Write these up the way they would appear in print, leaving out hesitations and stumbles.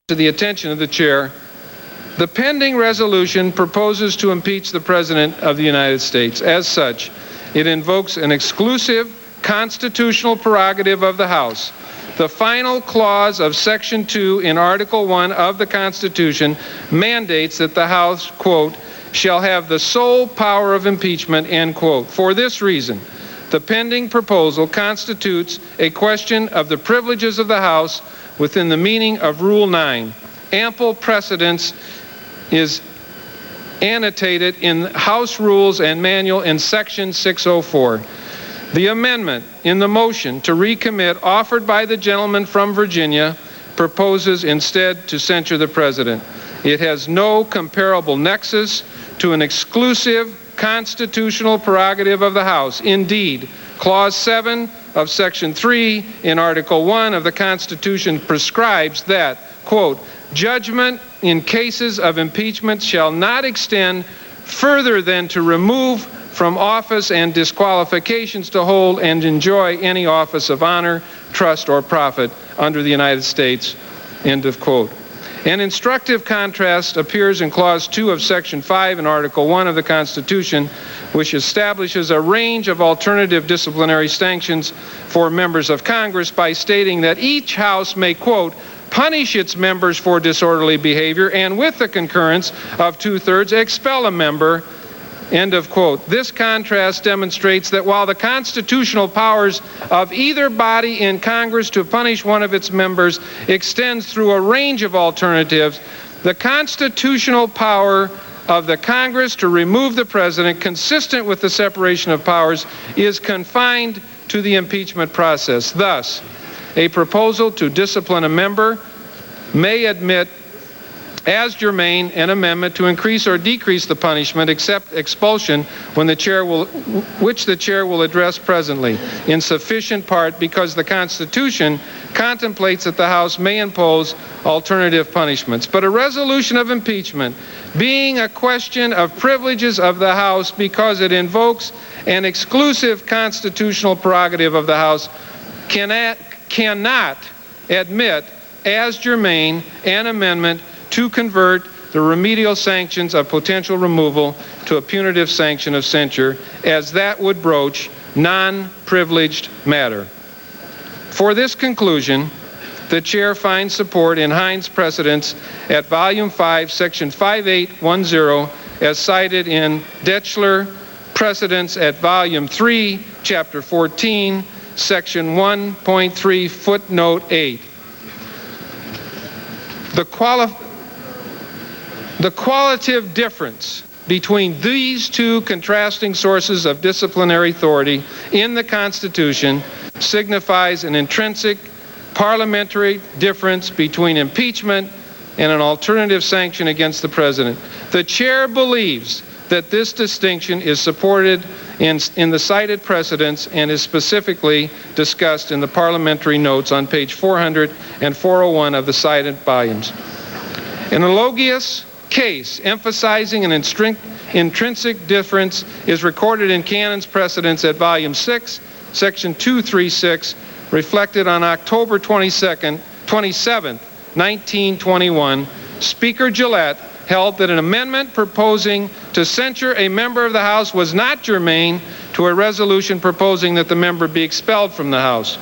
to the attention of the chair, the pending resolution proposes to impeach the President of the United States. As such, it invokes an exclusive constitutional prerogative of the House. The final clause of Section 2 in Article 1 of the Constitution mandates that the House, quote, shall have the sole power of impeachment, end quote. For this reason, the pending proposal constitutes a question of the privileges of the House within the meaning of Rule 9. Ample precedence is annotated in House Rules and Manual in Section 604. The amendment in the motion to recommit offered by the gentleman from Virginia proposes instead to censure the President. It has no comparable nexus to an exclusive constitutional prerogative of the House. Indeed, Clause 7 of Section 3 in Article 1 of the Constitution prescribes that, quote, judgment in cases of impeachment shall not extend further than to remove from office and disqualifications to hold and enjoy any office of honor, trust, or profit under the United States, end of quote. An instructive contrast appears in Clause 2 of Section 5 in Article 1 of the Constitution, which establishes a range of alternative disciplinary sanctions for members of Congress by stating that each House may, quote, punish its members for disorderly behavior and, with the concurrence of 2/3, expel a member, end of quote. This contrast demonstrates that while the constitutional powers of either body in Congress to punish one of its members extends through a range of alternatives, the constitutional power of the Congress to remove the President, consistent with the separation of powers, is confined to the impeachment process. Thus, a proposal to discipline a member may admit as germane an amendment to increase or decrease the punishment except expulsion which the chair will address presently, in sufficient part because the Constitution contemplates that the House may impose alternative punishments. But a resolution of impeachment, being a question of privileges of the House because it invokes an exclusive constitutional prerogative of the House, cannot admit as germane an amendment to convert the remedial sanctions of potential removal to a punitive sanction of censure, as that would broach non-privileged matter. For this conclusion, the chair finds support in Hines precedents at Volume 5, Section 5810, as cited in Detschler precedents at Volume 3, Chapter 14, Section 1.3, Footnote 8. The qualitative difference between these two contrasting sources of disciplinary authority in the Constitution signifies an intrinsic parliamentary difference between impeachment and an alternative sanction against the President. The chair believes that this distinction is supported in the cited precedents and is specifically discussed in the parliamentary notes on page 400 and 401 of the cited volumes. An analogous case emphasizing an intrinsic difference is recorded in Cannon's precedents at Volume 6, Section 236, reflected on October 27, 1921. Speaker Gillette held that an amendment proposing to censure a member of the House was not germane to a resolution proposing that the member be expelled from the House.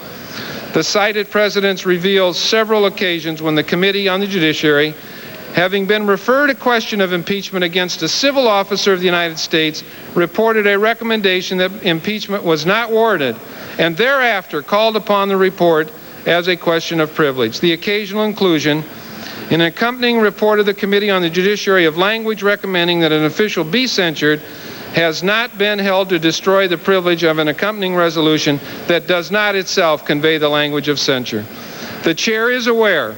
The cited precedents reveal several occasions when the Committee on the Judiciary, having been referred a question of impeachment against a civil officer of the United States, reported a recommendation that impeachment was not warranted, and thereafter called upon the report as a question of privilege. The occasional inclusion in an accompanying report of the Committee on the Judiciary of language recommending that an official be censured has not been held to destroy the privilege of an accompanying resolution that does not itself convey the language of censure. The chair is aware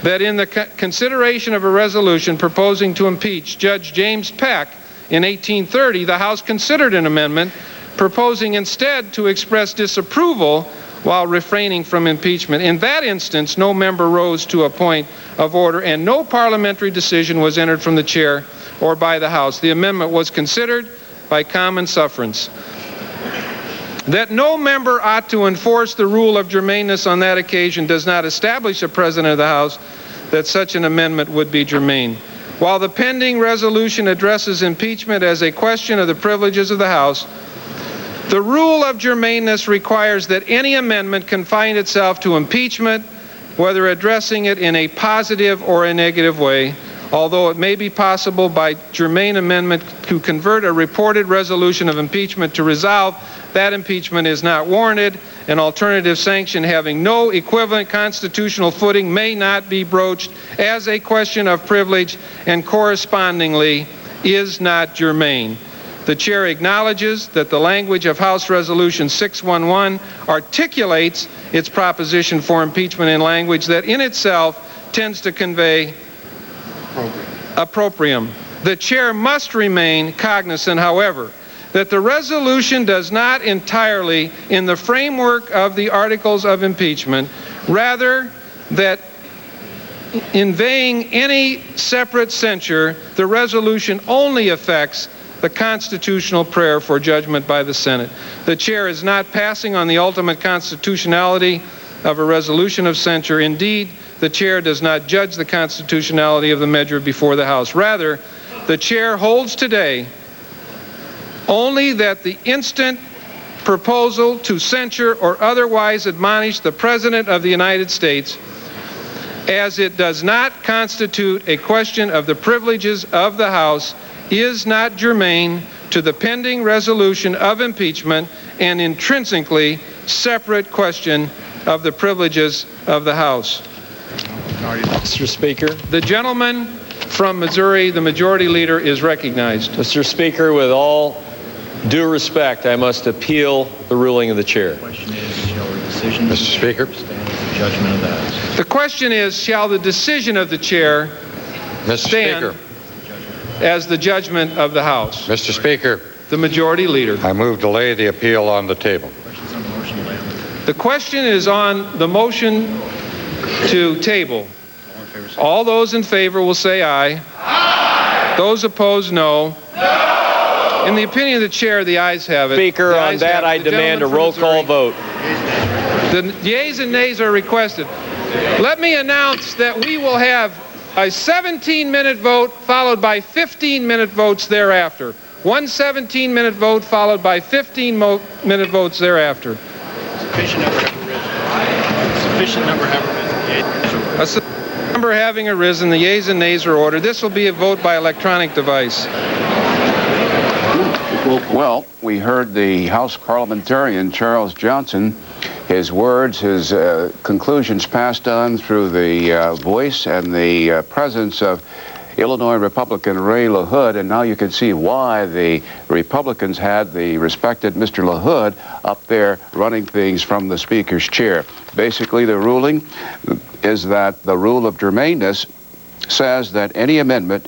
that in the consideration of a resolution proposing to impeach Judge James Peck in 1830, the House considered an amendment proposing instead to express disapproval while refraining from impeachment. In that instance, no member rose to a point of order and no parliamentary decision was entered from the chair or by the House. The amendment was considered by common sufferance. That no member ought to enforce the rule of germaneness on that occasion does not establish a President of the House that such an amendment would be germane. While the pending resolution addresses impeachment as a question of the privileges of the House, the rule of germaneness requires that any amendment confine itself to impeachment, whether addressing it in a positive or a negative way, although it may be possible by germane amendment to convert a reported resolution of impeachment to resolve that impeachment is not warranted. An alternative sanction having no equivalent constitutional footing may not be broached as a question of privilege and correspondingly is not germane. The Chair acknowledges that the language of House Resolution 611 articulates its proposition for impeachment in language that in itself tends to convey opprobrium. The Chair must remain cognizant, however, that the resolution does not entirely in the framework of the articles of impeachment, rather that in weighing any separate censure, the resolution only affects the constitutional prayer for judgment by the Senate. The Chair is not passing on the ultimate constitutionality of a resolution of censure. Indeed, the Chair does not judge the constitutionality of the measure before the House. Rather, the Chair holds today only that the instant proposal to censure or otherwise admonish the President of the United States, as it does not constitute a question of the privileges of the House, is not germane to the pending resolution of impeachment, an intrinsically separate question of the privileges of the House. Mr. Speaker. The gentleman from Missouri, the Majority Leader, is recognized. Mr. Speaker, with all due respect, I must appeal the ruling of the Chair. The question is, shall the decision Mr. Speaker. stand as the judgment of the House? The question is, shall the decision of the Chair Mr. stand Speaker. as the judgment of the House? Mr. Speaker, The Majority Leader. I move to lay the appeal on the table. Questions on the motion, Lamb? The question is on the motion to table. All in favor, say All those in favor will say aye. Aye. Those opposed, no. No. In the opinion of the Chair, the ayes have it. Speaker, The on ayes that, have it. I The demand a gentleman roll from call Missouri. vote. The yeas and nays are requested. Let me announce that we will have a 17-minute vote followed by 15-minute votes thereafter. One 17-minute vote followed by 15-minute votes thereafter. Sufficient number have arisen. Sufficient number have arisen. A sufficient number having arisen, the yeas and nays are ordered. This will be a vote by electronic device. Well, we heard the House parliamentarian, Charles Johnson, his words, his conclusions passed on through the voice and the presence of Illinois Republican Ray LaHood, and now you can see why the Republicans had the respected Mr. LaHood up there running things from the Speaker's chair. Basically, the ruling is that the rule of germaneness says that any amendment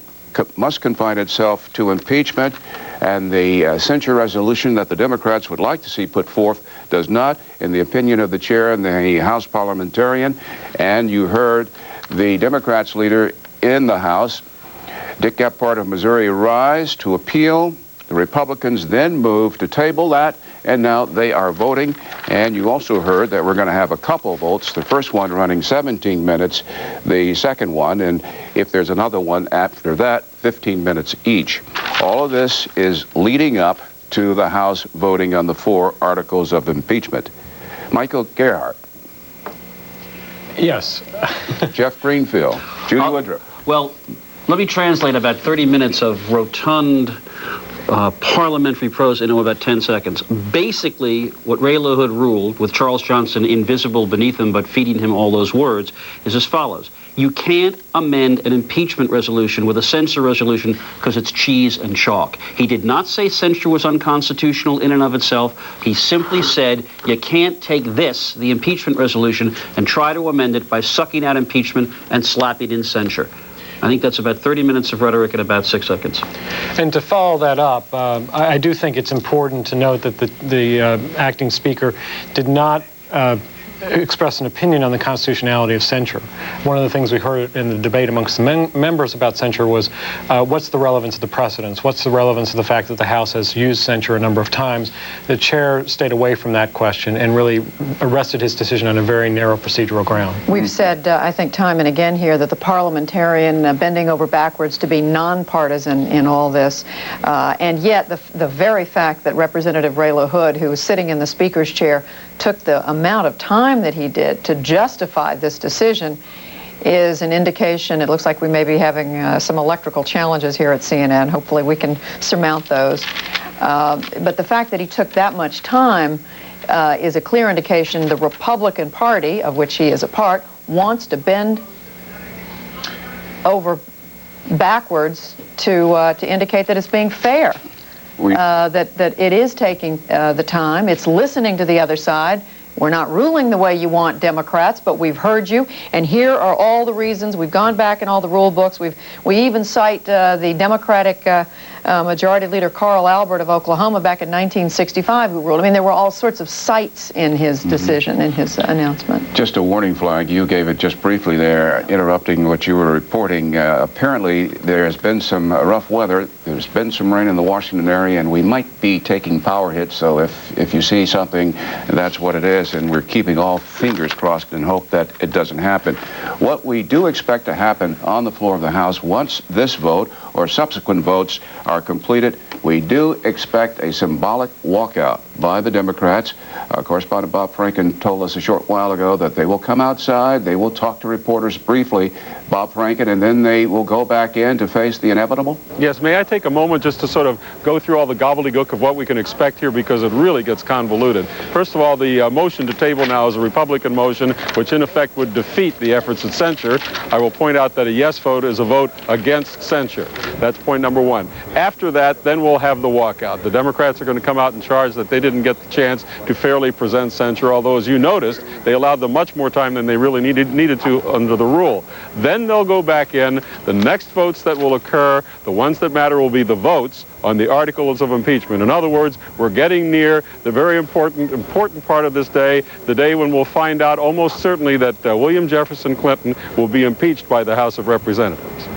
must confine itself to impeachment, and the censure resolution that the Democrats would like to see put forth does not, in the opinion of the Chair and the House parliamentarian. And you heard the Democrats' leader in the House, Dick Gephardt of Missouri, rise to appeal. The Republicans then moved to table that, and now they are voting. And you also heard that we're going to have a couple votes, the first one running 17 minutes, the second one, and if there's another one after that, 15 minutes each. All of this is leading up to the House voting on the 4 articles of impeachment. Michael Gerhardt. Yes. Jeff Greenfield. Judy Woodruff. Well, let me translate about 30 minutes of rotund parliamentary prose into about 10 seconds. Basically, what Ray LaHood ruled, with Charles Johnson invisible beneath him but feeding him all those words, is as follows. You can't amend an impeachment resolution with a censure resolution because it's cheese and chalk. He did not say censure was unconstitutional in and of itself. He simply said you can't take this, the impeachment resolution, and try to amend it by sucking out impeachment and slapping in censure. I think that's about 30 minutes of rhetoric in about 6 seconds. And to follow that up, I do think it's important to note that the acting speaker did not express an opinion on the constitutionality of censure. One of the things we heard in the debate amongst the members about censure was what's the relevance of the precedents? What's the relevance of the fact that the House has used censure a number of times? The chair stayed away from that question and really rested his decision on a very narrow procedural ground. We've said, I think, time and again here that the parliamentarian bending over backwards to be nonpartisan in all this, and yet the very fact that Representative Ray LaHood, who was sitting in the Speaker's chair, took the amount of time that he did to justify this decision is an indication. It looks like we may be having some electrical challenges here at CNN. Hopefully we can surmount those. But the fact that he took that much time is a clear indication the Republican Party, of which he is a part, wants to bend over backwards to indicate that it's being fair. That it is taking the time. It's listening to the other side. We're not ruling the way you want, Democrats, but we've heard you, and here are all the reasons. We've gone back in all the rule books. We even cite the Democratic Majority Leader Carl Albert of Oklahoma back in 1965 who ruled. I mean, there were all sorts of cites in his decision, in his announcement. Just a warning flag. You gave it just briefly there, interrupting what you were reporting. Apparently, there's been some rough weather. There's been some rain in the Washington area, and we might be taking power hits. So if you see something, that's what it is, and we're keeping all fingers crossed and hope that it doesn't happen. What we do expect to happen on the floor of the House once this vote or subsequent votes are completed, we do expect a symbolic walkout by the Democrats. Correspondent Bob Franken told us a short while ago that they will come outside, they will talk to reporters briefly, Bob Franken, and then they will go back in to face the inevitable? Yes, may I take a moment just to sort of go through all the gobbledygook of what we can expect here, because it really gets convoluted. First of all, the motion to table now is a Republican motion, which in effect would defeat the efforts at censure. I will point out that a yes vote is a vote against censure. That's point number one. After that, then we'll have the walkout. The Democrats are going to come out and charge that they didn't get the chance to fairly present censure, although, as you noticed, they allowed them much more time than they really needed to under the rule. Then they'll go back in. The next votes that will occur, the ones that matter, will be the votes on the articles of impeachment. In other words, we're getting near the very important part of this day, the day when we'll find out almost certainly that William Jefferson Clinton will be impeached by the House of Representatives.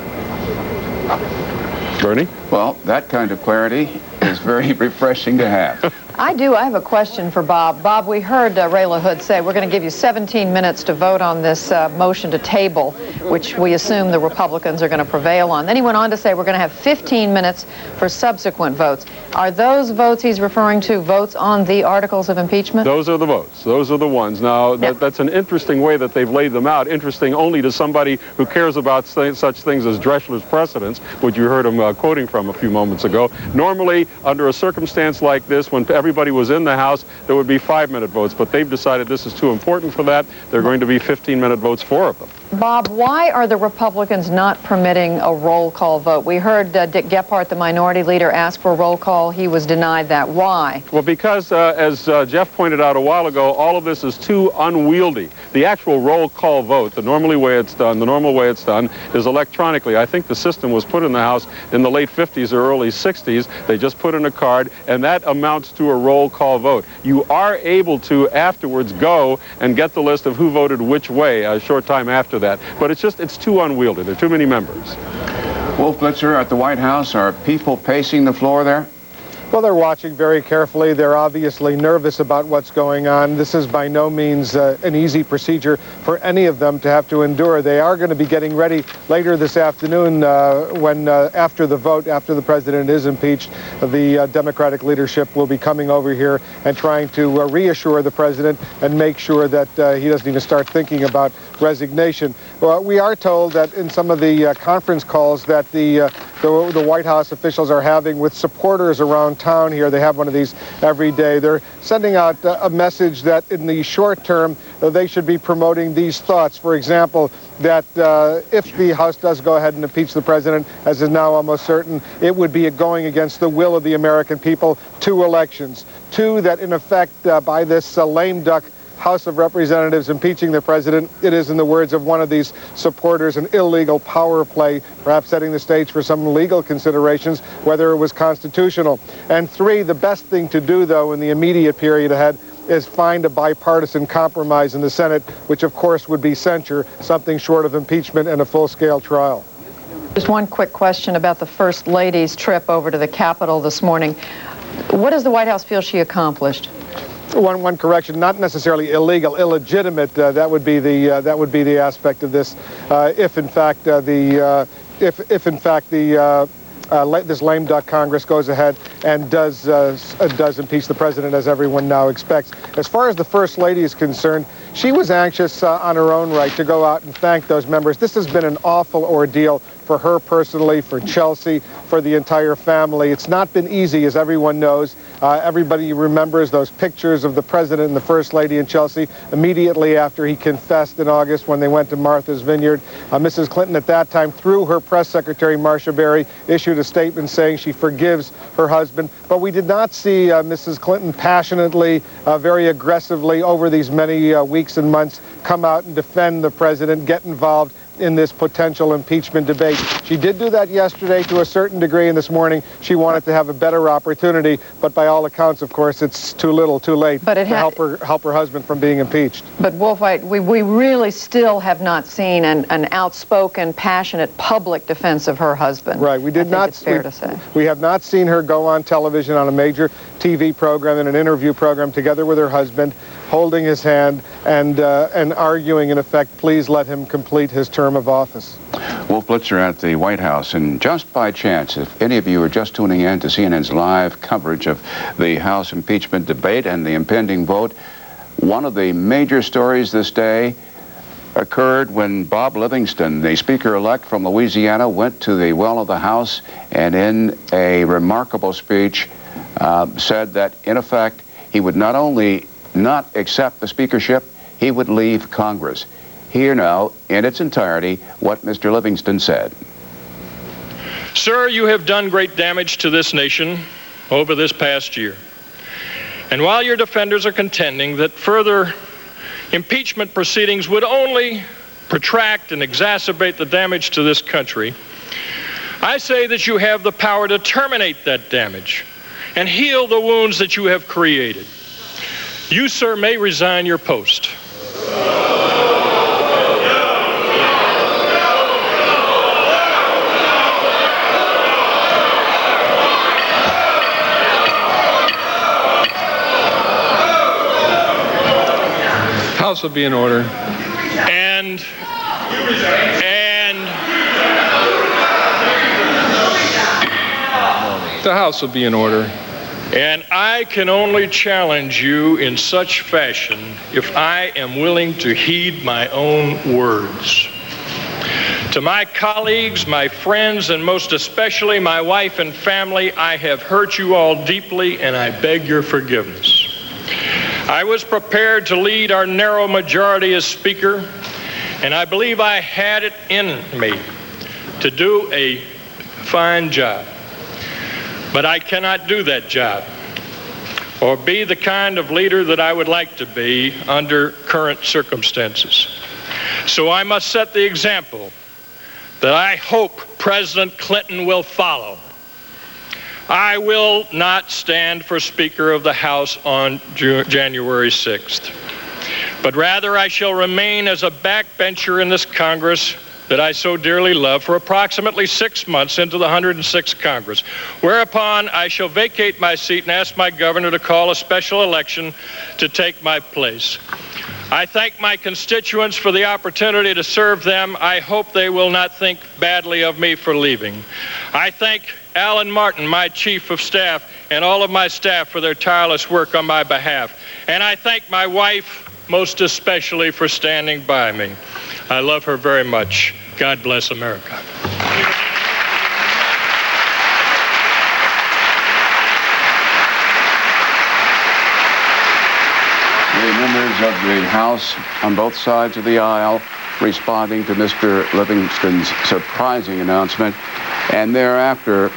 Bernie? Well, that kind of clarity is very refreshing to have. I have a question for Bob. Bob, we heard Ray LaHood say we're going to give you 17 minutes to vote on this motion to table, which we assume the Republicans are going to prevail on. Then he went on to say we're going to have 15 minutes for subsequent votes. Are those votes he's referring to votes on the articles of impeachment? Those are the votes. Those are the ones. Now, that's an interesting way that they've laid them out. Interesting only to somebody who cares about such things as Drexler's precedents, which you heard him quoting from a few moments ago. Normally, under a circumstance like this, when everybody was in the House, there would be 5-minute votes, but they've decided this is too important for that. They're going to be 15-minute votes, 4 of them. Bob, why are the Republicans not permitting a roll call vote? We heard Dick Gephardt, the minority leader, ask for a roll call. He was denied that. Why? Well, because, as Jeff pointed out a while ago, all of this is too unwieldy. The actual roll call vote, the normal way it's done is electronically. I think the system was put in the House in the late 50s or early 60s. They just put in a card, and that amounts to a roll call vote. You are able to afterwards go and get the list of who voted which way a short time after that. But it's too unwieldy. There are too many members. Wolf Blitzer, at the White House, are people pacing the floor there? Well, they're watching very carefully. They're obviously nervous about what's going on. This is by no means an easy procedure for any of them to have to endure. They are going to be getting ready later this afternoon when, after the vote, after the president is impeached, the Democratic leadership will be coming over here and trying to reassure the president and make sure that he doesn't even start thinking about resignation. Well, we are told that in some of the conference calls that the White House officials are having with supporters around town here, they have one of these every day, they're sending out a message that in the short term they should be promoting these thoughts. For example, that if the House does go ahead and impeach the president, as is now almost certain, it would be going against the will of the American people. 2 elections. 2, that in effect by this lame duck House of Representatives impeaching the president, it is, in the words of one of these supporters, an illegal power play, perhaps setting the stage for some legal considerations, whether it was constitutional. And 3, the best thing to do, though, in the immediate period ahead is find a bipartisan compromise in the Senate, which of course would be censure, something short of impeachment and a full-scale trial. Just one quick question about the First Lady's trip over to the Capitol this morning. What does the White House feel she accomplished? One correction, not necessarily illegal, illegitimate. That would be the aspect of this. If in fact this lame duck Congress goes ahead and does impeach the president, as everyone now expects. As far as the First Lady is concerned, she was anxious on her own right to go out and thank those members. This has been an awful ordeal for her personally, for Chelsea, for the entire family. It's not been easy, as everyone knows. Everybody remembers those pictures of the president and the First Lady in Chelsea immediately after he confessed in August when they went to Martha's Vineyard. Mrs. Clinton at that time, through her press secretary, Marcia Berry, issued a statement saying she forgives her husband. But we did not see Mrs. Clinton passionately, very aggressively over these many weeks and months come out and defend the president, get involved in this potential impeachment debate. She did do that yesterday to a certain degree, and this morning she wanted to have a better opportunity, but by all accounts, of course, it's too little, too late to help her husband from being impeached. But Wolfite, we really still have not seen an outspoken, passionate public defense of her husband. Right, we did not. It's fair to say. We have not seen her go on television on a major TV program and an interview program together with her husband, holding his hand and arguing, in effect, please let him complete his term of office. Wolf Blitzer at the White House, and just by chance, if any of you are just tuning in to CNN's live coverage of the House impeachment debate and the impending vote, one of the major stories this day occurred when Bob Livingston, the Speaker-elect from Louisiana, went to the well of the House and in a remarkable speech said that, in effect, he would not only not accept the speakership, he would leave Congress. Hear now, in its entirety, what Mr. Livingston said. Sir, you have done great damage to this nation over this past year. And while your defenders are contending that further impeachment proceedings would only protract and exacerbate the damage to this country, I say that you have the power to terminate that damage and heal the wounds that you have created. You, sir, may resign your post. House will be in order. And the House will be in order. And I can only challenge you in such fashion if I am willing to heed my own words. To my colleagues, my friends, and most especially my wife and family, I have hurt you all deeply, and I beg your forgiveness. I was prepared to lead our narrow majority as Speaker, and I believe I had it in me to do a fine job. But I cannot do that job or be the kind of leader that I would like to be under current circumstances. So I must set the example that I hope President Clinton will follow. I will not stand for Speaker of the House on January 6th, but rather I shall remain as a backbencher in this Congress that I so dearly love for approximately 6 months into the 106th Congress, whereupon I shall vacate my seat and ask my governor to call a special election to take my place. I thank my constituents for the opportunity to serve them. I hope they will not think badly of me for leaving. I thank Alan Martin, my chief of staff, and all of my staff for their tireless work on my behalf. And I thank my wife most especially for standing by me. I love her very much. God bless America. The members of the House on both sides of the aisle responding to Mr. Livingston's surprising announcement, and thereafter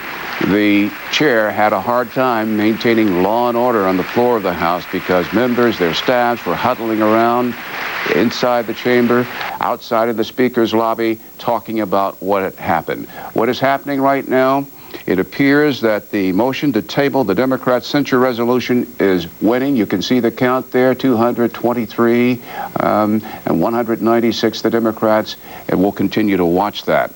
the chair had a hard time maintaining law and order on the floor of the House because members, their staffs, were huddling around inside the chamber, outside of the Speaker's lobby, talking about what had happened. What is happening right now It appears that the motion to table the Democrats' censure resolution is winning. You can see the count there, 223 and 196 the Democrats, and we'll continue to watch that.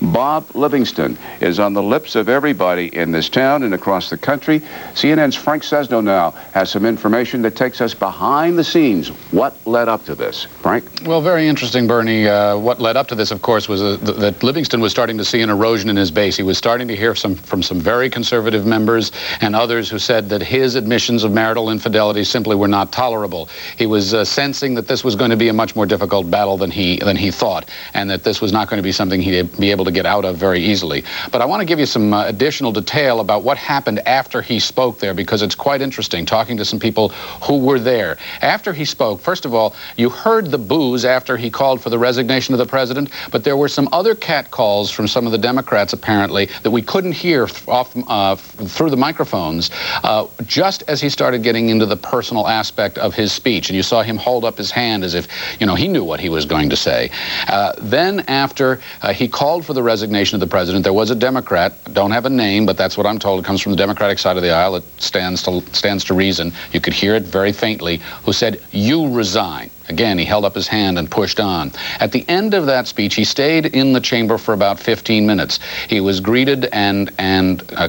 Bob Livingston is on the lips of everybody in this town and across the country. CNN's Frank Sesno now has some information that takes us behind the scenes. What led up to this? Frank? Well, very interesting, Bernie. What led up to this, of course, was that Livingston was starting to see an erosion in his base. He was starting to hear from some very conservative members and others who said that his admissions of marital infidelity simply were not tolerable. He was sensing that this was going to be a much more difficult battle than he thought, and that this was not going to be something he'd be able to get out of very easily. But I want to give you some additional detail about what happened after he spoke there, because it's quite interesting, talking to some people who were there. After he spoke, first of all, you heard the boos after he called for the resignation of the president, but there were some other catcalls from some of the Democrats, apparently, that we couldn't hear through the microphones just as he started getting into the personal aspect of his speech. And you saw him hold up his hand as if, you know, he knew what he was going to say. Then after he called for the resignation of the president, there was a Democrat, don't have a name, but that's what I'm told, it comes from the Democratic side of the aisle, it stands to reason, you could hear it very faintly, who said, "You resign." Again, he held up his hand and pushed on. At the end of that speech, he stayed in the chamber for about 15 minutes. He was greeted and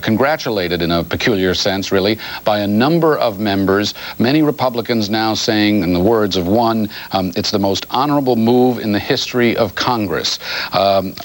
congratulated, in a peculiar sense, really, by a number of members, many Republicans now saying, in the words of one, it's the most honorable move in the history of Congress.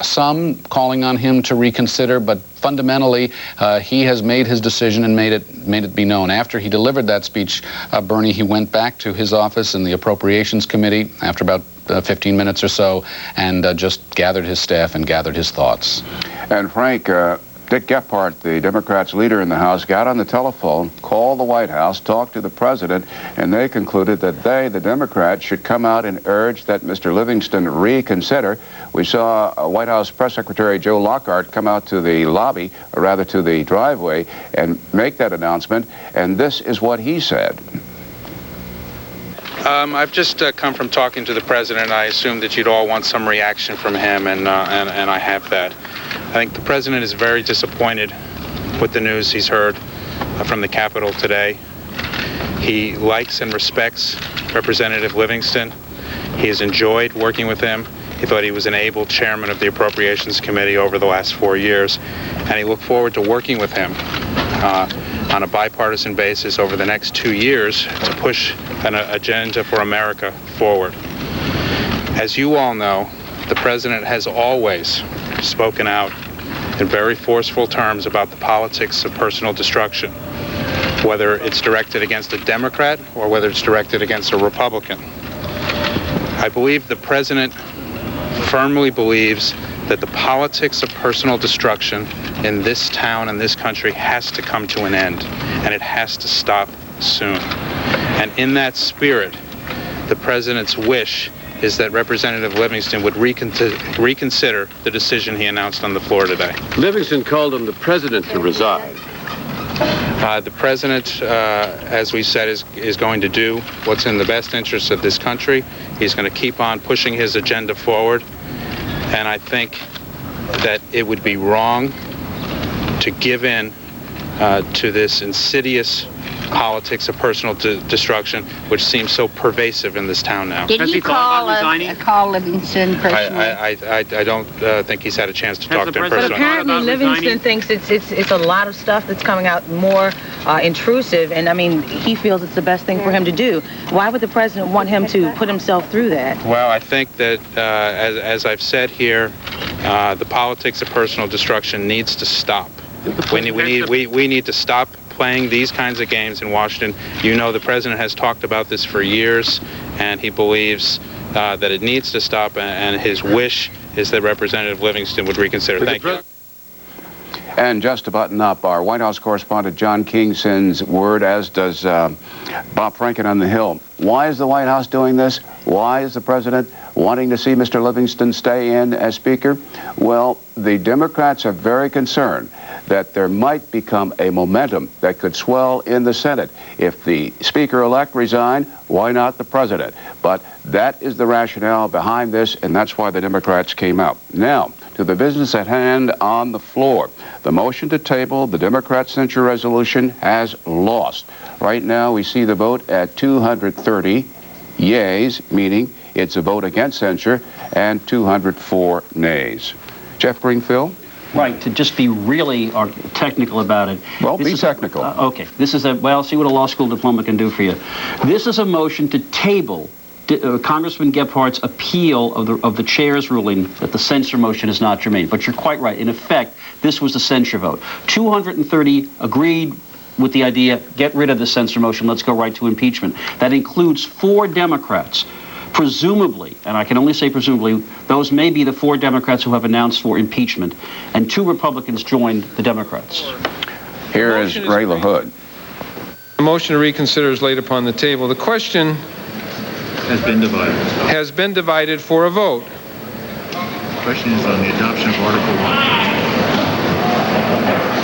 Some calling on him to reconsider, but fundamentally, he has made his decision and made it be known. After he delivered that speech, Bernie, he went back to his office in the Appropriations Committee after about 15 minutes or so, and just gathered his staff and gathered his thoughts. And Frank, Dick Gephardt, the Democrats' leader in the House, got on the telephone, called the White House, talked to the president, and they concluded that they, the Democrats, should come out and urge that Mr. Livingston reconsider. We saw White House Press Secretary Joe Lockhart come out to the lobby, or rather to the driveway, and make that announcement, and this is what he said. I've just come from talking to the president. I assume that you'd all want some reaction from him, and I have that. I think the president is very disappointed with the news he's heard from the Capitol today. He likes and respects Representative Livingston. He has enjoyed working with him. He thought he was an able chairman of the Appropriations Committee over the last 4 years, and he looked forward to working with him on a bipartisan basis over the next 2 years to push an agenda for America forward. As you all know, the president has always spoken out in very forceful terms about the politics of personal destruction, whether it's directed against a Democrat or whether it's directed against a Republican. I believe the president firmly believes that the politics of personal destruction in this town and this country has to come to an end, and it has to stop soon. And in that spirit, the president's wish is that Representative Livingston would reconsider the decision he announced on the floor today. Livingston called on the president to resign. The president, as we said, is going to do what's in the best interest of this country. He's going to keep on pushing his agenda forward. And I think that it would be wrong to give in to this insidious politics of personal destruction, which seems so pervasive in this town now. Did he call Livingston personally? I don't think he's had a chance to talk to him personally. But apparently Livingston thinks it's a lot of stuff that's coming out more intrusive, and I mean, he feels it's the best thing for him to do. Why would the president want him to put himself through that? Well, I think that, as I've said here, the politics of personal destruction needs to stop. We need to stop playing these kinds of games in Washington. You know, the president has talked about this for years, and he believes that it needs to stop, and his wish is that Representative Livingston would reconsider. Thank you. And just to button up, our White House correspondent John King sends word, as does Bob Franken on the Hill. Why is the White House doing this? Why is the president wanting to see Mr. Livingston stay in as Speaker? Well, the Democrats are very concerned that there might become a momentum that could swell in the Senate. If the Speaker-elect resigned, why not the President? But that is the rationale behind this, and that's why the Democrats came out. Now, to the business at hand on the floor. The motion to table the Democrat censure resolution has lost. Right now, we see the vote at 230 yeas, meaning it's a vote against censure, and 204 nays. Jeff Greenfield? Right, to just be really technical about it. Well, be technical. Okay, this is well, see what a law school diploma can do for you. This is a motion to table Congressman Gephardt's appeal of the chair's ruling that the censure motion is not germane. But you're quite right. In effect, this was a censure vote. 230 agreed with the idea, get rid of the censure motion, let's go right to impeachment. That includes 4 Democrats. Presumably, and I can only say presumably, those may be the 4 Democrats who have announced for impeachment, and 2 Republicans joined the Democrats. Here is Ray LaHood. The motion to reconsider is laid upon the table. The question has been divided for a vote. The question is on the adoption of Article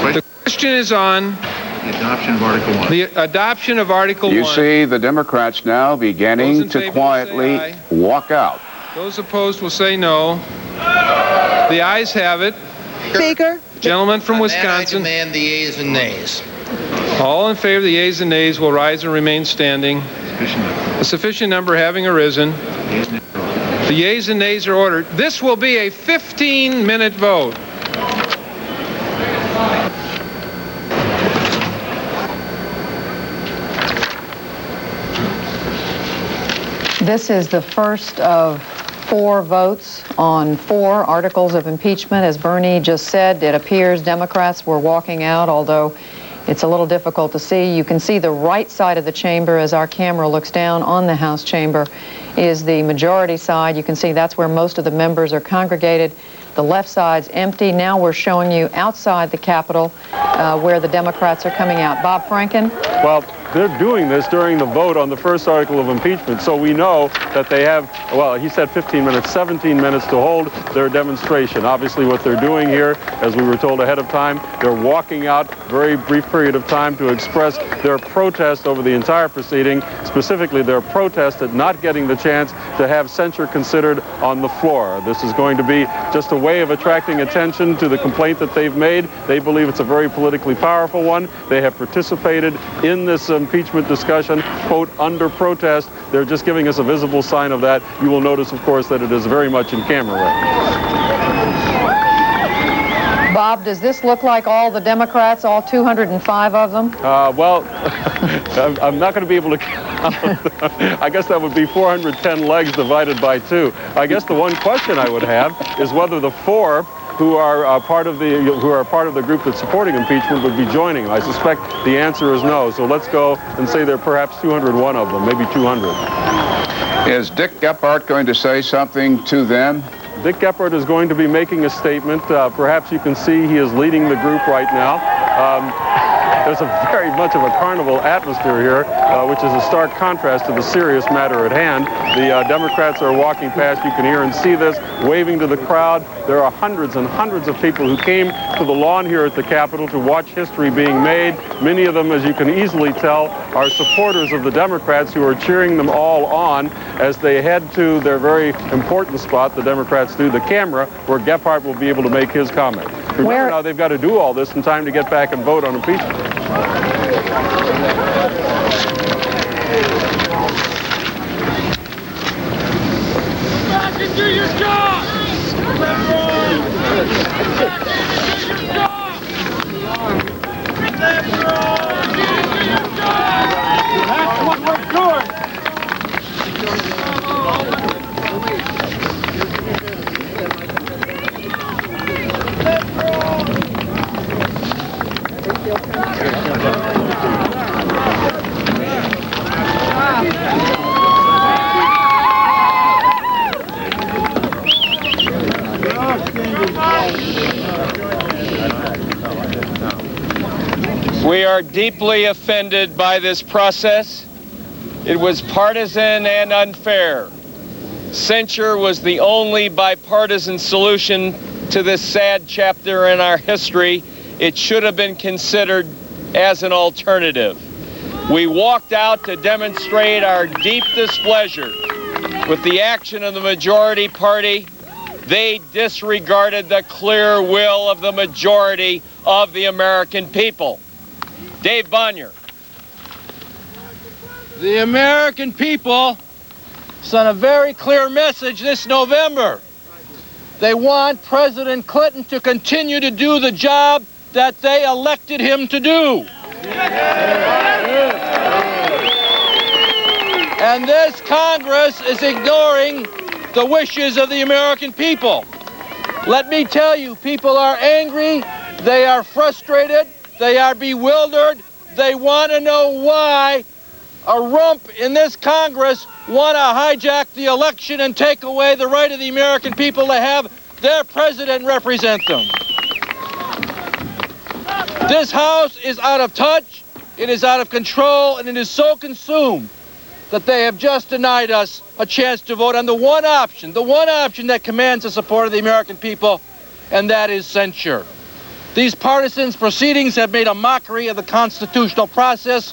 1. The question is on the adoption of Article 1. The adoption of Article 1. You see the Democrats now beginning to quietly walk out. Those opposed will say no. The ayes have it. Speaker. Gentleman from Wisconsin. I demand the yeas and nays. All in favor of the yeas and nays will rise and remain standing. A sufficient number having arisen. The yeas and nays are ordered. This will be a 15-minute vote. This is the first of 4 votes on 4 articles of impeachment. As Bernie just said, it appears Democrats were walking out, although it's a little difficult to see. You can see the right side of the chamber as our camera looks down on the House chamber is the majority side. You can see that's where most of the members are congregated. The left side's empty. Now we're showing you outside the Capitol where the Democrats are coming out. Bob Franken? Well, they're doing this during the vote on the first article of impeachment, so we know that they have, well, he said 15 minutes, 17 minutes to hold their demonstration. Obviously, what they're doing here, as we were told ahead of time, they're walking out very brief period of time to express their protest over the entire proceeding, specifically their protest at not getting the chance to have censure considered on the floor. This is going to be just a way of attracting attention to the complaint that they've made. They believe it's a very politically powerful one. They have participated in this impeachment discussion, quote, under protest. They're just giving us a visible sign of that. You will notice, of course, that it is very much in camera right. Bob, does this look like all the Democrats, all 205 of them? Well, I'm not going to be able to count. I guess that would be 410 legs divided by 2. I guess the one question I would have is whether the 4 who are part of the group that's supporting impeachment would be joining. I suspect the answer is no. So let's go and say there are perhaps 201 of them, maybe 200. Is Dick Gephardt going to say something to them? Dick Gephardt is going to be making a statement. Perhaps you can see he is leading the group right now. There's a very much of a carnival atmosphere here, which is a stark contrast to the serious matter at hand. The Democrats are walking past. You can hear and see this, waving to the crowd. There are hundreds and hundreds of people who came to the lawn here at the Capitol to watch history being made. Many of them, as you can easily tell, are supporters of the Democrats who are cheering them all on as they head to their very important spot, the Democrats do, the camera, where Gephardt will be able to make his comment. Remember now, they've got to do all this in time to get back and vote on impeachment. Back and do your job! That's what we're doing! We are deeply offended by this process. It was partisan and unfair. Censure was the only bipartisan solution to this sad chapter in our history. It should have been considered as an alternative. We walked out to demonstrate our deep displeasure with the action of the majority party They disregarded the clear will of the majority of the American people. Dave Bonnier. The American people sent a very clear message this November. They want President Clinton to continue to do the job that they elected him to do. And this Congress is ignoring the wishes of the American people. Let me tell you, people are angry, they are frustrated, they are bewildered, they want to know why a rump in this Congress want to hijack the election and take away the right of the American people to have their president represent them. This House is out of touch, it is out of control, and it is so consumed that they have just denied us a chance to vote on the one option that commands the support of the American people, and that is censure. These partisan proceedings have made a mockery of the constitutional process.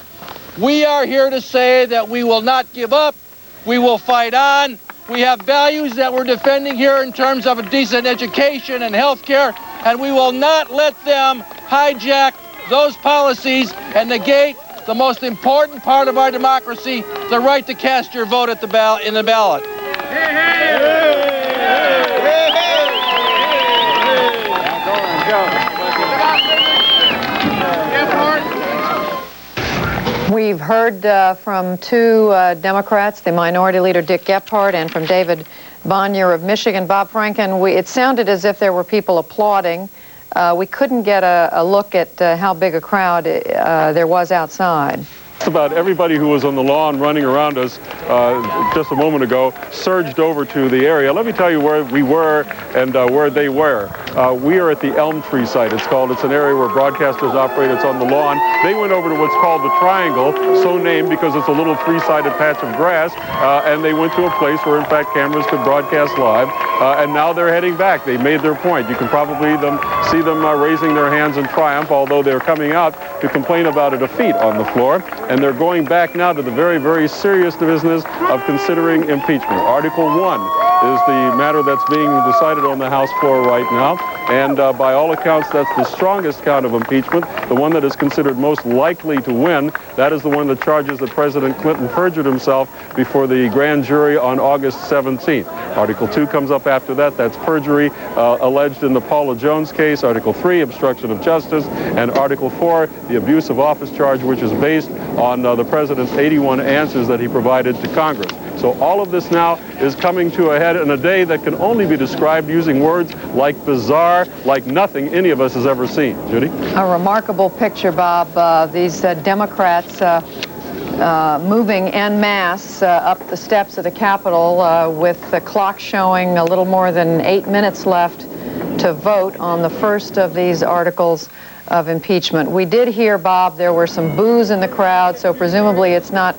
We are here to say that we will not give up. We will fight on. We have values that we're defending here in terms of a decent education and health care, and we will not let them hijack those policies and negate the most important part of our democracy, the right to cast your vote at the in the ballot. We've heard from two Democrats, the Minority Leader Dick Gephardt and from David Bonnier of Michigan. Bob Franken, it sounded as if there were people applauding. We couldn't get a look at how big a crowd there was outside. Just about everybody who was on the lawn running around us just a moment ago surged over to the area. Let me tell you where we were and where they were. We are at the Elm Tree site, it's called. It's an area where broadcasters operate. It's on the lawn. They went over to what's called the Triangle, so named because it's a little three-sided patch of grass, and they went to a place where, in fact, cameras could broadcast live, and now they're heading back. They made their point. You can probably see them raising their hands in triumph, although they're coming out to complain about a defeat on the floor. And they're going back now to the very, very serious business of considering impeachment. Article 1 is the matter that's being decided on the House floor right now. And by all accounts, that's the strongest count of impeachment, the one that is considered most likely to win. That is the one that charges that President Clinton perjured himself before the grand jury on August 17th. Article 2 comes up after that. That's perjury alleged in the Paula Jones case. Article 3, obstruction of justice. And Article 4, the abuse of office charge, which is based on the president's 81 answers that he provided to Congress. So all of this now is coming to a head in a day that can only be described using words like bizarre, like nothing any of us has ever seen. Judy? A remarkable picture, Bob. These Democrats moving en masse up the steps of the Capitol with the clock showing a little more than 8 minutes left to vote on the first of these articles of impeachment. We did hear, Bob, there were some boos in the crowd, so presumably it's not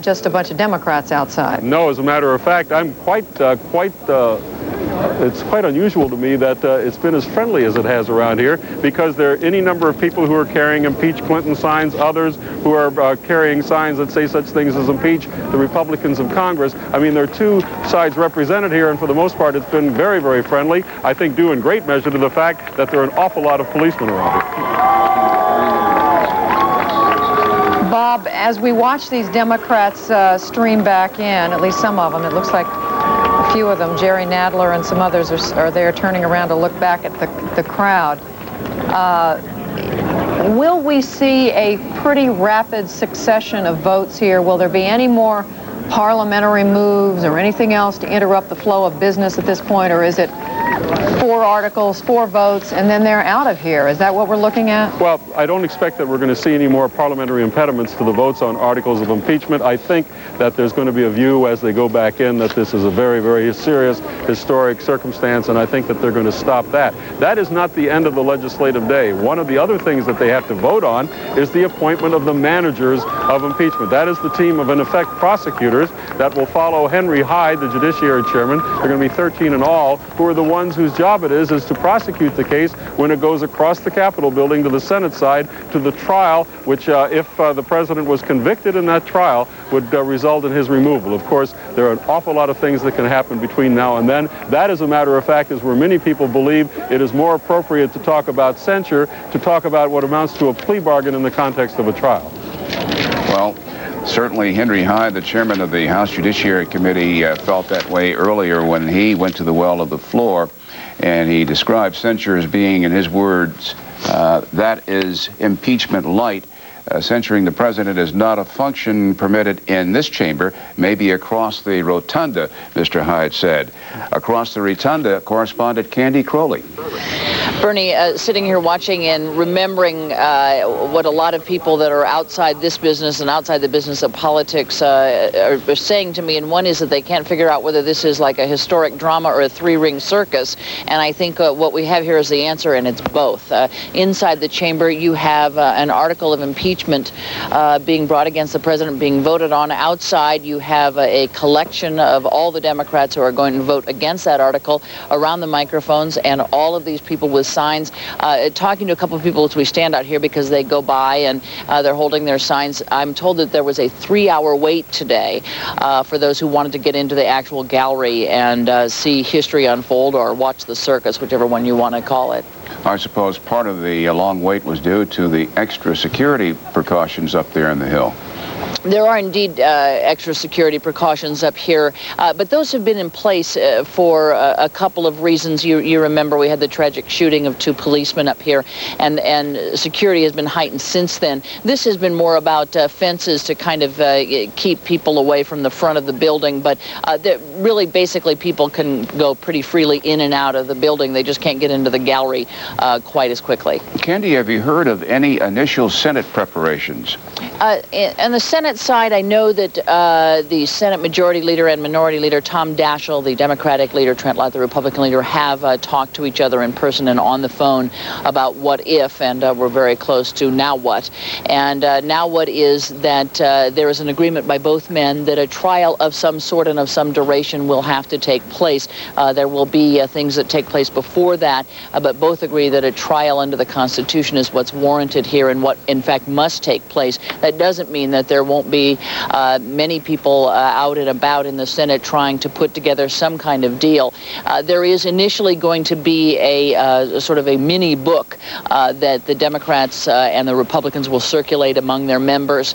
just a bunch of Democrats outside. No, as a matter of fact, I'm it's quite unusual to me that it's been as friendly as it has around here, because there are any number of people who are carrying impeach Clinton signs, others who are carrying signs that say such things as impeach the Republicans of Congress. I mean, there are two sides represented here, and for the most part, it's been very, very friendly. I think due in great measure to the fact that there are an awful lot of policemen around here. Bob, as we watch these Democrats stream back in, at least some of them, it looks like a few of them, Jerry Nadler and some others are there turning around to look back at the crowd. Will we see a pretty rapid succession of votes here? Will there be any more parliamentary moves or anything else to interrupt the flow of business at this point, or is it 4 articles, 4 votes, and then they're out of here? Is that what we're looking at? Well, I don't expect that we're going to see any more parliamentary impediments to the votes on articles of impeachment. I think that there's going to be a view as they go back in that this is a very, very serious historic circumstance, and I think that they're going to stop that. That is not the end of the legislative day. One of the other things that they have to vote on is the appointment of the managers of impeachment. That is the team of, in effect, prosecutors that will follow Henry Hyde, the Judiciary Chairman. There are going to be 13 in all, who are the ones whose job it is is to prosecute the case when it goes across the Capitol building to the Senate side to the trial, which if the president was convicted in that trial, would result in his removal. Of course, there are an awful lot of things that can happen between now and then. That, as a matter of fact, is where many people believe it is more appropriate to talk about censure, to talk about what amounts to a plea bargain in the context of a trial. Well, certainly Henry Hyde, the chairman of the House Judiciary Committee, felt that way earlier when he went to the well of the floor, and he described censure as being, in his words, that is impeachment light. Censuring the president is not a function permitted in this chamber, maybe across the rotunda, Mr. Hyde said. Across the rotunda, correspondent Candy Crowley. Bernie, sitting here watching and remembering what a lot of people that are outside this business and outside the business of politics are saying to me, and one is that they can't figure out whether this is like a historic drama or a three-ring circus, and I think what we have here is the answer, and it's both. Inside the chamber, you have an article of impeachment being brought against the president, being voted on. Outside, you have a collection of all the Democrats who are going to vote against that article around the microphones, and all of these people with signs. Talking to a couple of people as we stand out here because they go by and they're holding their signs. I'm told that there was a 3-hour wait today for those who wanted to get into the actual gallery and see history unfold or watch the circus, whichever one you want to call it. I suppose part of the long wait was due to the extra security precautions up there in the Hill. There are indeed extra security precautions up here, but those have been in place for a couple of reasons. You remember we had the tragic shooting of 2 policemen up here, and security has been heightened since then. This has been more about fences to kind of keep people away from the front of the building, but really basically people can go pretty freely in and out of the building. They just can't get into the gallery quite as quickly. Candy, have you heard of any initial Senate preparations? On the Senate side, I know that the Senate Majority Leader and Minority Leader Tom Daschle, the Democratic leader, Trent Lott, the Republican leader, have talked to each other in person and on the phone about what if, and we're very close to now what. And now what is that there is an agreement by both men that a trial of some sort and of some duration will have to take place. There will be things that take place before that, but both agree that a trial under the Constitution is what's warranted here and what, in fact, must take place. That doesn't mean that there won't be many people out and about in the Senate trying to put together some kind of deal. There is initially going to be a sort of a mini book that the Democrats and the Republicans will circulate among their members,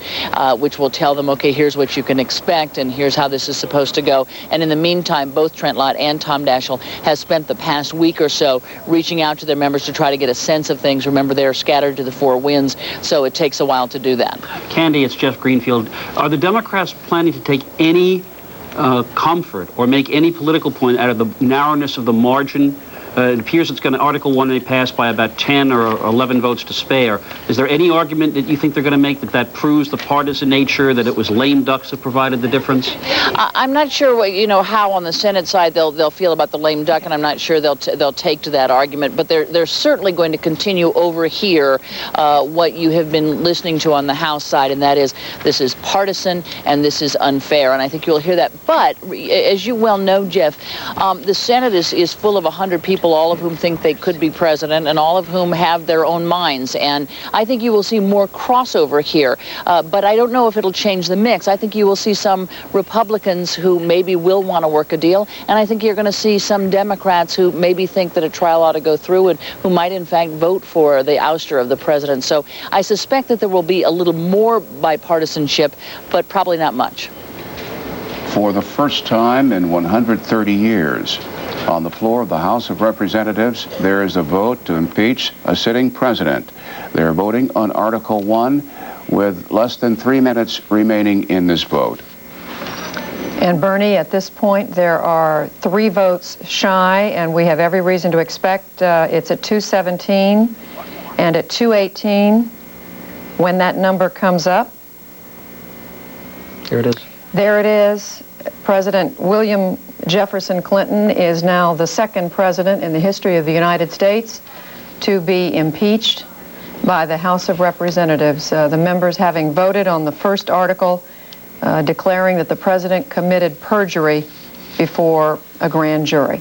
which will tell them, okay, here's what you can expect and here's how this is supposed to go. And in the meantime, both Trent Lott and Tom Daschle has spent the past week or so reaching out to their members to try to get a sense of things. Remember, they're scattered to the 4 winds, so it takes a while to do that. Candy, it's Jeff Greenfield. Are the Democrats planning to take any comfort or make any political point out of the narrowness of the margin? It appears it's going to, Article 1 may pass by about 10 or 11 votes to spare. Is there any argument that you think they're going to make that proves the partisan nature, that it was lame ducks that provided the difference? I'm not sure what, how on the Senate side they'll feel about the lame duck, and I'm not sure they'll take to that argument. But they're certainly going to continue over here what you have been listening to on the House side, and that is this is partisan and this is unfair. And I think you'll hear that. But as you well know, Jeff, the Senate is full of 100 people, all of whom think they could be president and all of whom have their own minds. And I think you will see more crossover here. But I don't know if it'll change the mix. I think you will see some Republicans who maybe will want to work a deal. And I think you're going to see some Democrats who maybe think that a trial ought to go through and who might, in fact, vote for the ouster of the president. So I suspect that there will be a little more bipartisanship, but probably not much. For the first time in 130 years, on the floor of the House of Representatives, there is a vote to impeach a sitting president. They're voting on Article 1 with less than 3 minutes remaining in this vote. And Bernie, at this point, there are 3 votes shy, and we have every reason to expect it's at 217 and at 218 when that number comes up. There it is. There it is. President William Jefferson Clinton is now the 2nd president in the history of the United States to be impeached by the House of Representatives. The members having voted on the first article declaring that the president committed perjury before a grand jury.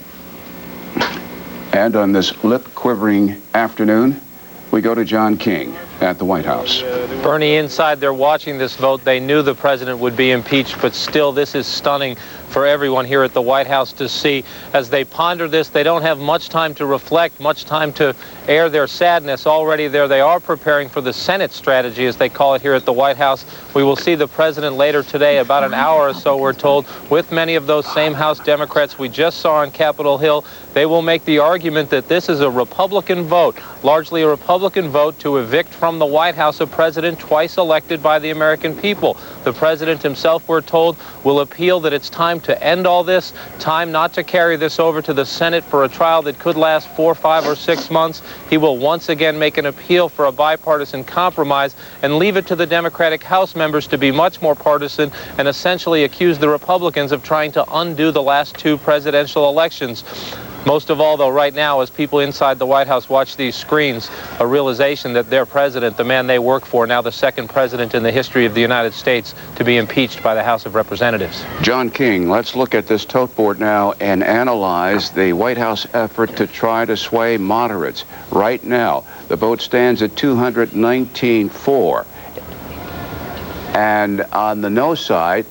And on this lip-quivering afternoon, we go to John King at the White House. Bernie, inside, they're watching this vote. They knew the president would be impeached, but still, this is stunning for everyone here at the White House to see. As they ponder this, they don't have much time to reflect, much time to air their sadness. Already there they are preparing for the Senate strategy, as they call it here at the White House. We will see the president later today, about an hour or so, we're told, with many of those same House Democrats we just saw on Capitol Hill. They will make the argument that this is a Republican vote, largely a Republican vote to evict from the White House a president twice elected by the American people. The president himself, we're told, will appeal that it's time to end all this, time not to carry this over to the Senate for a trial that could last 4, 5, or 6 months. He will once again make an appeal for a bipartisan compromise and leave it to the Democratic House members to be much more partisan and essentially accuse the Republicans of trying to undo the last 2 presidential elections. Most of all, though, right now, as people inside the White House watch these screens, a realization that their president, the man they work for, now the second president in the history of the United States to be impeached by the House of Representatives. John King, let's look at this tote board now and analyze the White House effort to try to sway moderates. Right now, the vote stands at 219-4. And on the no side,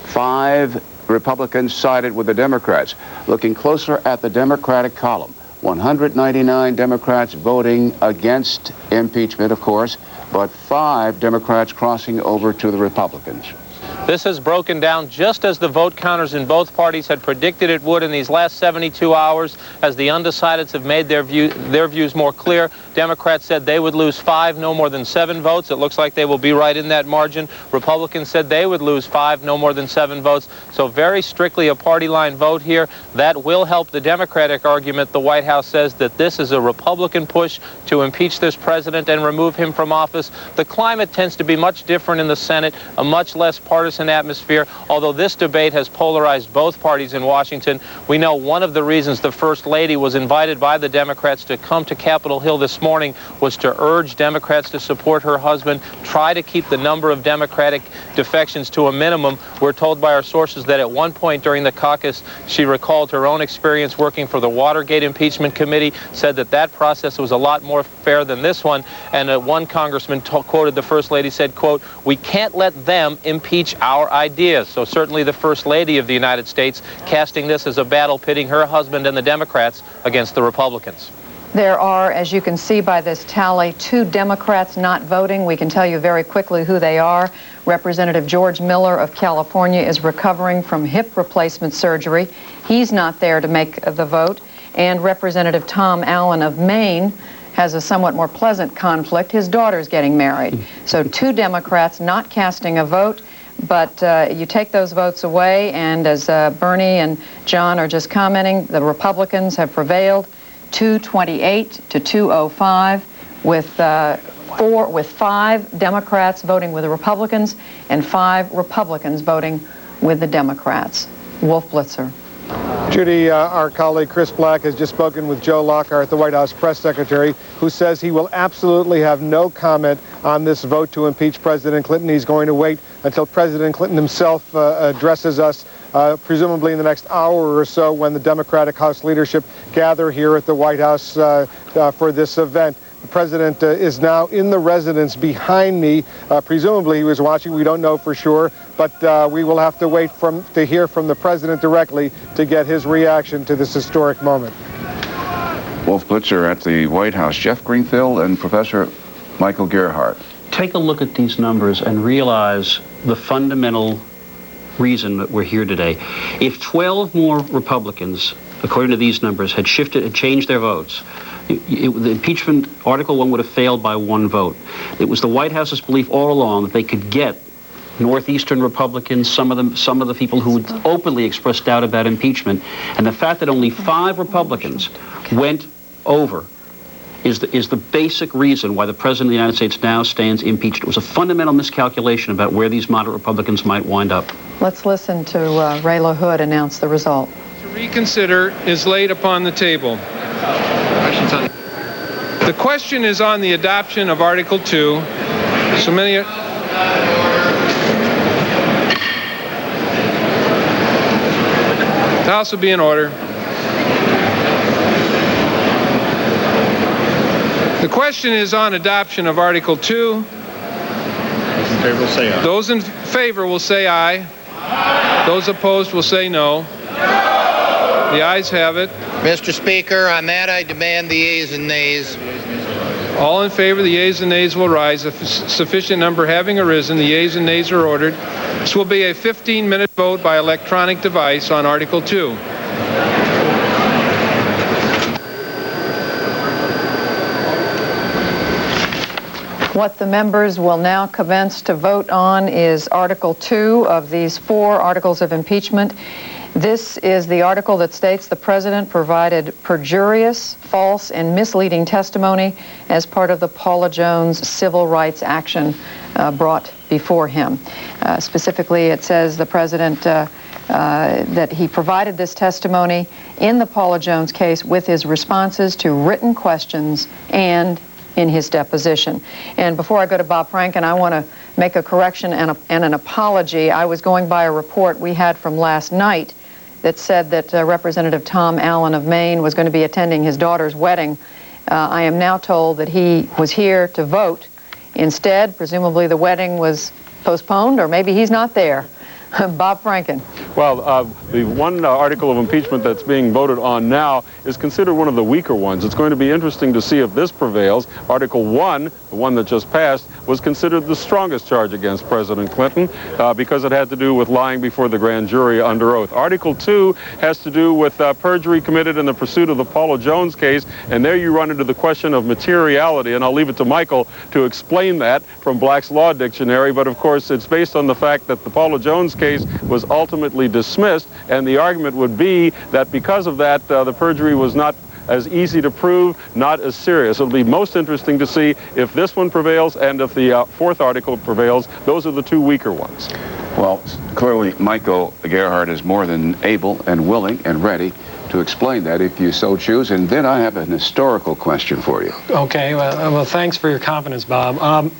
5 Republicans sided with the Democrats. Looking closer at the Democratic column, 199 Democrats voting against impeachment, of course, but 5 Democrats crossing over to the Republicans. This has broken down just as the vote counters in both parties had predicted it would in these last 72 hours, as the undecideds have made their views more clear. Democrats said they would lose 5, no more than 7 votes. It looks like they will be right in that margin. Republicans said they would lose 5, no more than 7 votes. So very strictly a party line vote here. That will help the Democratic argument. The White House says that this is a Republican push to impeach this president and remove him from office. The climate tends to be much different in the Senate, a much less partisan atmosphere, although this debate has polarized both parties in Washington. We know one of the reasons the First Lady was invited by the Democrats to come to Capitol Hill this morning was to urge Democrats to support her husband, try to keep the number of Democratic defections to a minimum. We're told by our sources that at one point during the caucus, she recalled her own experience working for the Watergate Impeachment Committee, said that that process was a lot more fair than this one, and one congressman quoted the First Lady, said, quote, "We can't let them impeach our ideas." So certainly the First Lady of the United States casting this as a battle pitting her husband and the Democrats against the Republicans. There are, as you can see by this tally, 2 Democrats not voting. We can tell you very quickly who they are. Representative George Miller of California is recovering from hip replacement surgery. He's not there to make the vote. And Representative Tom Allen of Maine has a somewhat more pleasant conflict. His daughter's getting married. So 2 Democrats not casting a vote. But you take those votes away, and as Bernie and John are just commenting, the Republicans have prevailed, 228 to 205, with 5 Democrats voting with the Republicans and 5 Republicans voting with the Democrats. Wolf Blitzer. Judy, our colleague Chris Black has just spoken with Joe Lockhart, the White House press secretary, who says he will absolutely have no comment on this vote to impeach President Clinton. He's going to wait until President Clinton himself addresses us, presumably in the next hour or so, when the Democratic House leadership gather here at the White House for this event. The president is now in the residence behind me. Presumably he was watching. We don't know for sure, but we will have to wait to hear from the president directly to get his reaction to this historic moment. Wolf Blitzer at the White House. Jeff Greenfield and Professor Michael Gerhardt. Take a look at these numbers and realize the fundamental reason that we're here today. If 12 more Republicans, according to these numbers, had changed their votes, the impeachment Article 1 would have failed by 1 vote. It was the White House's belief all along that they could get Northeastern Republicans, some of the people who would openly express doubt about impeachment, and the fact that only 5 Republicans went over is the basic reason why the President of the United States now stands impeached. It was a fundamental miscalculation about where these moderate Republicans might wind up. Let's listen to Ray LaHood announce the result. To reconsider is laid upon the table. The question is on the adoption of Article 2. So many... The House will be in order. The question is on adoption of Article 2. Those in favor will say aye. Those in favor will say aye. Those opposed will say no. The ayes have it. Mr. Speaker, on that I demand the yeas and nays. All in favor, the yeas and nays will rise. A sufficient number having arisen, the yeas and nays are ordered. This will be a 15-minute vote by electronic device on Article 2. What the members will now commence to vote on is Article 2 of these 4 articles of impeachment. This is the article that states the president provided perjurious, false, and misleading testimony as part of the Paula Jones civil rights action brought before him. Specifically, it says the president that he provided this testimony in the Paula Jones case with his responses to written questions and in his deposition. And before I go to Bob Franken, I want to make a correction and an apology. I was going by a report we had from last night that said that Representative Tom Allen of Maine was going to be attending his daughter's wedding. I am now told that he was here to vote. Instead, presumably the wedding was postponed, or maybe he's not there. Bob Franken. Well, the one article of impeachment that's being voted on now is considered one of the weaker ones. It's going to be interesting to see if this prevails. Article 1, the one that just passed, was considered the strongest charge against President Clinton because it had to do with lying before the grand jury under oath. Article 2 has to do with perjury committed in the pursuit of the Paula Jones case, and there you run into the question of materiality, and I'll leave it to Michael to explain that from Black's Law Dictionary, but of course it's based on the fact that the Paula Jones case was ultimately dismissed, and the argument would be that because of that, the perjury was not as easy to prove, not as serious. It'll be most interesting to see if this one prevails and if the fourth article prevails. Those are the two weaker ones. Well, clearly Michael Gerhardt is more than able and willing and ready to explain that if you so choose. And then I have an historical question for you. Okay, well thanks for your confidence, Bob.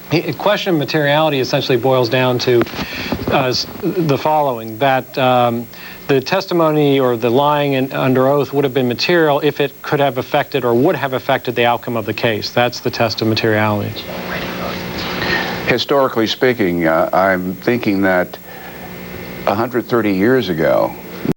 The question of materiality essentially boils down to the following, that the testimony or the lying under oath would have been material if it could have affected or would have affected the outcome of the case. That's the test of materiality. Historically speaking, I'm thinking that 130 years ago,